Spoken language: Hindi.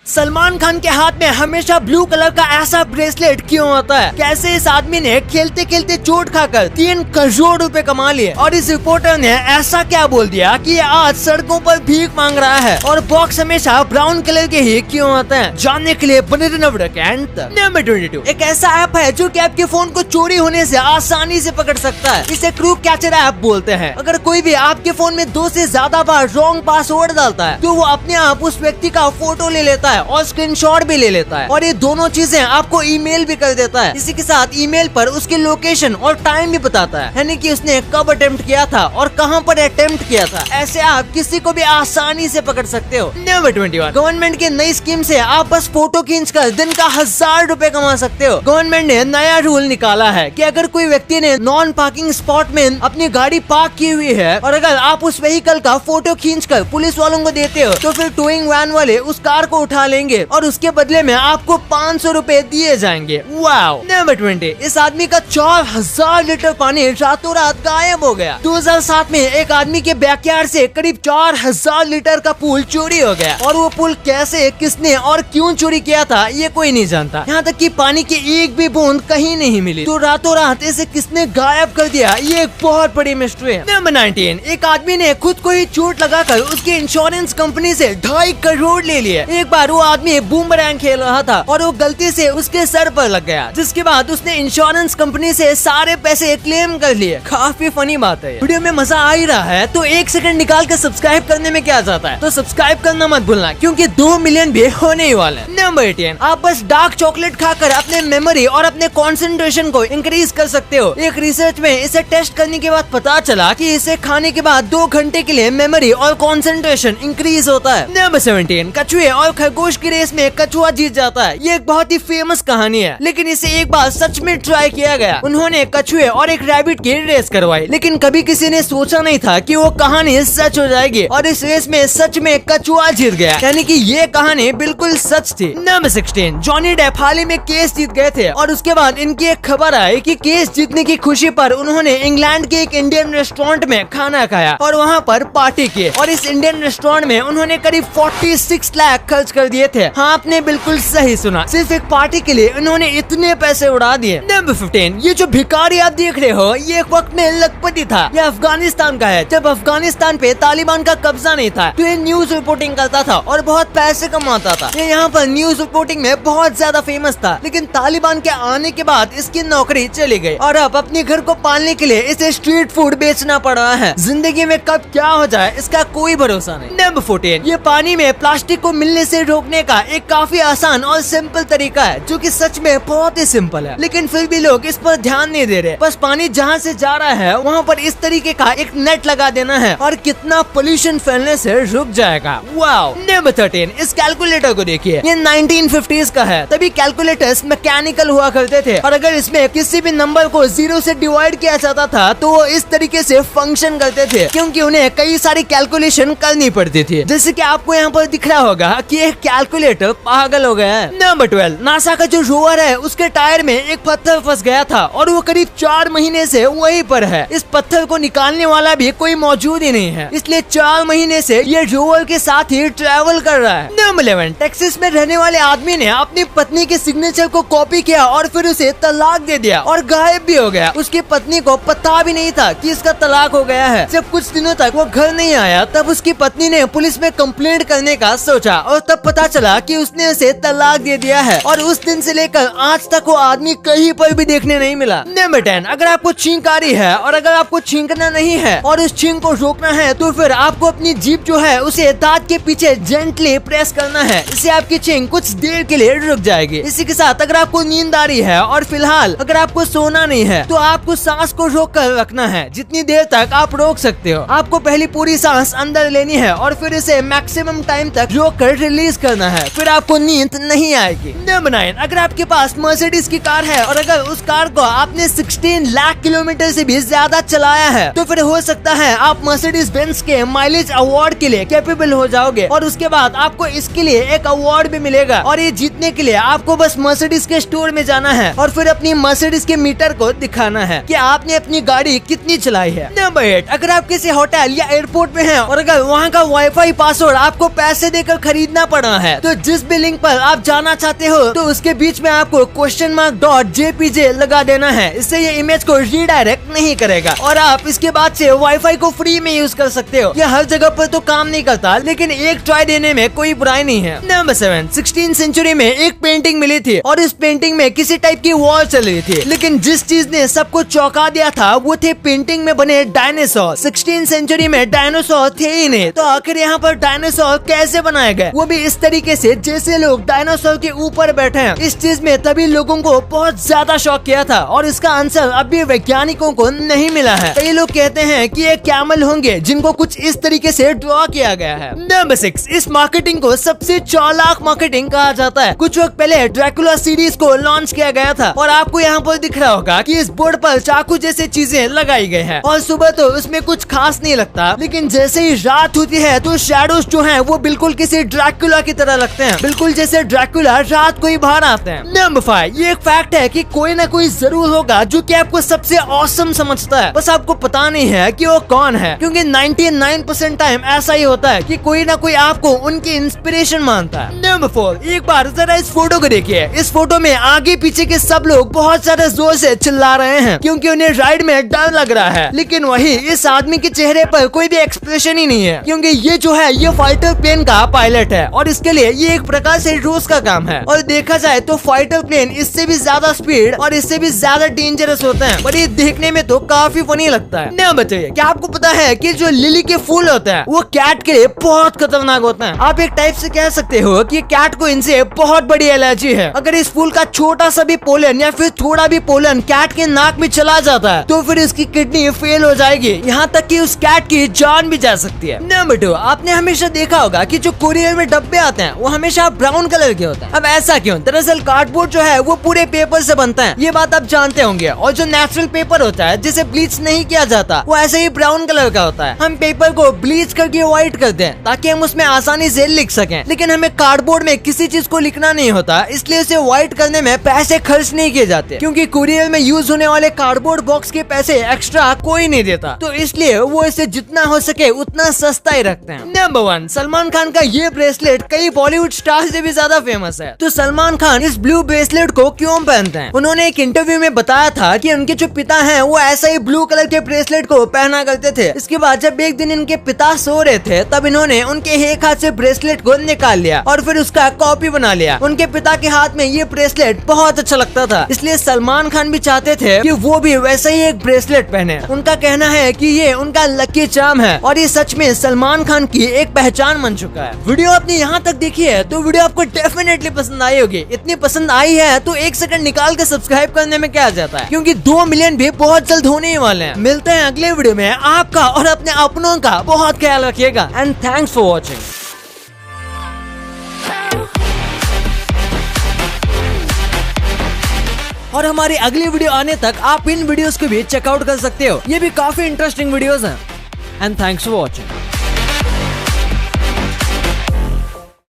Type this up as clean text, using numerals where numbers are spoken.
सलमान खान के हाथ में हमेशा ब्लू कलर का ऐसा ब्रेसलेट क्यों होता है? कैसे इस आदमी ने खेलते खेलते चोट खाकर 3 करोड़ रुपए कमा लिए? और इस रिपोर्टर ने ऐसा क्या बोल दिया कि ये आज सड़कों पर भीख मांग रहा है? और बॉक्स हमेशा ब्राउन कलर के ही क्यों होते हैं? जानने के लिए बने रहना नंबर 22। एक ऐसा ऐप है जो कि आपके फोन को चोरी होने से आसानी से पकड़ सकता है। इसे क्रू कैचर ऐप बोलते हैं। अगर कोई भी आपके फोन में 2 से ज्यादा बार रॉन्ग पासवर्ड डालता है तो वो अपने आप उस व्यक्ति का फोटो ले लेता है और स्क्रीनशॉट भी ले लेता है, और ये दोनों चीजें आपको ईमेल भी कर देता है। इसी के साथ ईमेल पर उसकी लोकेशन और टाइम भी बताता है, यानी कि उसने कब अटेम्प्ट किया था और कहां पर अटेम्प्ट किया था। ऐसे आप किसी को भी आसानी से पकड़ सकते हो। नंबर 21। गवर्नमेंट की नई स्कीम से आप बस फोटो खींचकर दिन का 1000 रुपए कमा सकते हो। गवर्नमेंट ने नया रूल निकाला है कि अगर कोई व्यक्ति ने नॉन पार्किंग स्पॉट में अपनी गाड़ी पार्क की हुई है और अगर आप उस व्हीकल का फोटो खींचकर पुलिस वालों को देते हो तो फिर टोइंग वैन वाले उस कार को उठा लेंगे और उसके बदले में आपको 500 रुपए दिए जाएंगे। वाओ। नंबर 20। इस आदमी का 4000 लीटर पानी रातों रात गायब हो गया। 2007 में एक आदमी के बैकयार्ड से करीब 4000 लीटर का पूल चोरी हो गया, और वो पूल कैसे, किसने और क्यों चोरी किया था ये कोई नहीं जानता। यहाँ तक कि पानी की एक भी बूंद कहीं नहीं मिली। तो रातों रात इसे किसने गायब कर दिया, ये एक बहुत बड़ी मिस्ट्री है। नंबर 19। एक आदमी ने खुद को ही चोट लगाकर उसकी इंश्योरेंस कंपनी से 2.5 करोड़ ले लिए। एक बार वो आदमी बूमरैंग खेल रहा था और वो गलती से उसके सर पर लग गया, जिसके बाद उसने इंश्योरेंस कंपनी से सारे पैसे क्लेम कर लिए। काफी फनी बात है। वीडियो में मजा आ ही रहा है तो 1 सेकंड निकाल कर सब्सक्राइब करने में क्या जाता है, तो सब्सक्राइब करना मत भूलना क्योंकि 2 मिलियन भी होने ही वाले हैं। नंबर 18। आप बस डार्क चॉकलेट खाकर अपने मेमोरी और अपने कंसंट्रेशन को इंक्रीज कर सकते हो। एक रिसर्च में इसे टेस्ट करने के बाद पता चला कि इसे खाने के बाद 2 घंटे के लिए मेमोरी और कंसंट्रेशन इंक्रीज होता है। नंबर 17। कछुए और खरगोश की रेस में कछुआ जीत जाता है। ये एक बहुत ही फेमस कहानी है, लेकिन इसे एक बार सच में ट्राई किया गया। उन्होंने कछुए और एक रैबिट की रेस करवाई, लेकिन कभी किसी ने सोचा नहीं था कि वो कहानी सच हो जाएगी, और इस रेस में सच में कछुआ जीत गया, यानी कि ये कहानी बिल्कुल सच थी। नंबर 16। जॉनी डेप हाल ही में केस जीत गए थे और उसके बाद इनकी एक खबर आई कि केस जीतने की खुशी पर उन्होंने इंग्लैंड के एक इंडियन रेस्टोरेंट में खाना खाया और वहाँ पर पार्टी की, और इस इंडियन रेस्टोरेंट में उन्होंने करीब 46 लाख खर्च कर दिए थे। हाँ, आपने बिल्कुल सही सुना, सिर्फ एक पार्टी के लिए उन्होंने इतने पैसे उड़ा दिए। नंबर 15। ये जो भिखारी आप देख रहे हो ये एक वक्त में लखपति था। ये अफगानिस्तान का है। जब अफगानिस्तान पे तालिबान का कब्जा नहीं था तो ये न्यूज रिपोर्टिंग करता था और बहुत पैसे कमाता था। ये यहाँ पर न्यूज रिपोर्टिंग में बहुत ज्यादा फेमस था, लेकिन तालिबान के आने के बाद इसकी नौकरी चली गई और अब अपने घर को पालने के लिए इसे स्ट्रीट फूड बेचना पड़ रहा है। जिंदगी में कब क्या हो जाए इसका कोई भरोसा नहीं। नंबर 14। ये पानी में प्लास्टिक को मिलने से रोकने का एक काफी आसान और सिंपल तरीका है, जो कि सच में बहुत ही सिंपल है, लेकिन फिर भी लोग इस पर ध्यान नहीं दे रहे। बस पानी जहाँ से जा रहा है वहाँ पर इस तरीके का एक नेट लगा देना है और कितना पोल्यूशन फैलने से रुक जाएगा। वाओ। नंबर 13। इस कैलकुलेटर को देखिए, ये 1950s का है। तभी कैलकुलेटर्स मैकेनिकल हुआ करते थे और अगर इसमें किसी भी नंबर को 0 से डिवाइड किया जाता था तो वो इस तरीके से फंक्शन करते थे, क्योंकि उन्हें कई सारी कैलकुलेशन करनी पड़ती थी। जैसे कि आपको यहाँ पर दिख रहा होगा कि एक कैलकुलेटर पागल हो गया है। नंबर 12। नासा का जो रोवर है उसके टायर में एक पत्थर फंस गया था और वो करीब 4 महीने से वहीं पर है। इस पत्थर को निकालने वाला भी कोई मौजूद ही नहीं है, इसलिए 4 महीने से ये रोवर के साथ ही ट्रैवल कर रहा है। नंबर 11। टेक्सास में रहने वाले आदमी ने अपनी पत्नी के सिग्नेचर को कॉपी किया और फिर उसे तलाक दे दिया और गायब भी हो गया। उसकी पत्नी को पता भी नहीं था कि इसका तलाक हो गया है। जब कुछ दिनों तक वो घर नहीं आया तब उसकी पत्नी ने पुलिस में कंप्लेंट करने का सोचा और तब पता चला कि उसने उसे तलाक दे दिया है, और उस दिन से लेकर आज तक वो आदमी कहीं पर भी देखने नहीं मिला। नंबर 10। अगर आपको छींक आ रही है और अगर आपको छींकना नहीं है और उस छींक को रोकना है तो फिर आपको अपनी जीभ जो है उसे दांत के पीछे जेंटली प्रेस करना है। इससे आपकी छींक कुछ देर के लिए रुक जाएगी। इसी के साथ अगर आपको नींद आ रही है और फिलहाल अगर आपको सोना नहीं है तो आपको सांस को रोक कर रखना है, जितनी देर तक आप रोक सकते हो। आपको पहली पूरी सांस अंदर लेनी है और फिर इसे मैक्सिमम टाइम तक रोक कर रिलीज करना है, फिर आपको नींद नहीं आएगी। नंबर 9। अगर आपके पास मर्सिडीज की कार है और अगर उस कार को आपने 16 लाख किलोमीटर से भी ज्यादा चलाया है तो फिर हो सकता है आप मर्सिडीज बेंज के माइलेज अवार्ड के लिए कैपेबल हो जाओगे, और उसके बाद आपको इसके लिए एक अवार्ड भी मिलेगा। और ये जीतने के लिए आपको बस मर्सिडीज के स्टोर में जाना है और फिर अपनी मर्सिडीज के मीटर को दिखाना है कि आपने अपनी गाड़ी कितनी चलाई है। नंबर 8। अगर आप किसी होटल या एयरपोर्ट में हैं और अगर वहाँ का वाईफाई पासवर्ड आपको पैसे देकर खरीदना पड़ा करना है। तो जिस भी लिंक पर आप जाना चाहते हो तो उसके बीच में आपको $.jpj लगा देना है। इससे ये इमेज को रीडायरेक्ट नहीं करेगा और आप इसके बाद से वाईफाई को फ्री में यूज कर सकते हो। ये हर जगह पर तो काम नहीं करता, लेकिन एक ट्राई देने में कोई बुराई नहीं है। नंबर 7, 16th सेंचुरी में एक पेंटिंग मिली थी और इस पेंटिंग में किसी टाइप की वॉर चल रही थी, लेकिन जिस चीज ने सबको चौंका दिया था वो थे पेंटिंग में बने डायनासोर। 16th सेंचुरी में डायनासोर थे ही नहीं, तो आखिर यहाँ पर डायनासोर कैसे बनाए गए, वो भी इस तरीके से जैसे लोग डायनासोर के ऊपर बैठे हैं। इस चीज में तभी लोगों को बहुत ज्यादा शॉक किया था और इसका आंसर अभी वैज्ञानिकों को नहीं मिला है। कई लोग कहते हैं कि ये कैमल होंगे जिनको कुछ इस तरीके से ड्रॉ किया गया है। नंबर 6, इस मार्केटिंग को सबसे चालाक मार्केटिंग कहा जाता है। कुछ वक्त पहले ड्रैकुला सीरीज को लॉन्च किया गया था और आपको यहाँ पर दिख रहा होगा कि इस बोर्ड पर चाकू जैसे चीजें लगाई गई हैं और सुबह तो उसमें कुछ खास नहीं लगता, लेकिन जैसे ही रात होती है तो शैडोज जो हैं वो बिल्कुल किसी ड्रैकुला की तरह लगते हैं, बिल्कुल जैसे ड्रैकुला रात को ही बाहर आते हैं। नंबर 5, ये एक फैक्ट है कि कोई ना कोई जरूर होगा जो कि आपको सबसे ऑसम समझता है, बस आपको पता नहीं है कि वो कौन है, क्योंकि 99% टाइम ऐसा ही होता है कि कोई ना कोई आपको उनकी इंस्पिरेशन मानता है। नंबर 4, एक बार जरा इस फोटो को देखिए। इस फोटो में आगे पीछे के सब लोग बहुत ज्यादा जोर से चिल्ला रहे हैं क्योंकि उन्हें राइड में डर लग रहा है, लेकिन वही इस आदमी के चेहरे पर कोई भी एक्सप्रेशन ही नहीं है, क्योंकि ये जो है ये फाइटर प्लेन का पायलट है और इसके लिए ये एक प्रकार से रोज का काम है। और देखा जाए तो फाइटर प्लेन इससे भी ज्यादा स्पीड और इससे भी ज्यादा डेंजरस होते हैं, पर ये देखने में तो काफी फनी लगता है। नहीं बताइए, क्या आपको पता है कि जो लिली के फूल होते हैं वो कैट के लिए बहुत खतरनाक होते हैं। आप एक टाइप से कह सकते हो कि कैट को इनसे बहुत बड़ी एलर्जी है। अगर इस फूल का छोटा सा भी पोलन या फिर थोड़ा भी पोलन कैट के नाक में चला जाता है तो फिर उसकी किडनी फेल हो जाएगी, यहाँ तक कि उस कैट की जान भी जा सकती है। नंबर 2, आपने हमेशा देखा होगा कि जो कुरियर में डब्बे आते हैं वो हमेशा ब्राउन कलर के होते हैं। अब ऐसा क्यों? दरअसल कार्डबोर्ड जो है वो पूरे पेपर से बनता है, ये बात आप जानते होंगे, और जो नेचुरल पेपर होता है जिसे ब्लीच नहीं किया जाता वो ऐसे ही ब्राउन कलर का होता है। हम पेपर को ब्लीच करके व्हाइट करते हैं ताकि हम उसमें आसानी से लिख सकें, लेकिन हमें कार्डबोर्ड में किसी चीज को लिखना नहीं होता, इसलिए उसे व्हाइट करने में पैसे खर्च नहीं किए जाते, क्योंकि कुरियर में यूज होने वाले कार्डबोर्ड बॉक्स के पैसे एक्स्ट्रा कोई नहीं देता, तो इसलिए वो इसे जितना हो सके उतना सस्ता ही रखते हैं। नंबर 1, सलमान खान का ये ब्रेसलेट कई बॉलीवुड स्टार से भी ज्यादा फेमस है। तो सलमान खान इस ब्लू ब्रेसलेट को क्यों पहनते हैं? उन्होंने एक इंटरव्यू में बताया था कि उनके जो पिता हैं वो ऐसा ही ब्लू कलर के ब्रेसलेट को पहना करते थे। इसके बाद जब एक दिन इनके पिता सो रहे थे तब इन्होंने उनके एक हाथ से ब्रेसलेट को निकाल लिया और फिर उसका कॉपी बना लिया। उनके पिता के हाथ में ये ब्रेसलेट बहुत अच्छा लगता था, इसलिए सलमान खान भी चाहते थे कि वो भी वैसा ही एक ब्रेसलेट पहने। उनका कहना है कि ये उनका लकी चार्म है और ये सच में सलमान खान की एक पहचान बन चुका है। वीडियो आपने यहाँ तक देखी है तो वीडियो आपको डेफिनेटली पसंद आई होगी। इतनी पसंद आई है तो 1 सेकंड निकाल के सब्सक्राइब करने में क्या जाता है, क्योंकि 2 मिलियन भी बहुत जल्द होने ही वाले हैं। मिलते हैं अगले वीडियो में। आपका और अपने अपनों का बहुत ख्याल रखिएगा एंड थैंक्स फॉर वॉचिंग। और हमारी अगली वीडियो आने तक आप इन वीडियोस को भी चेकआउट कर सकते हो, ये भी काफी इंटरेस्टिंग वीडियोस हैं। And thanks for watching.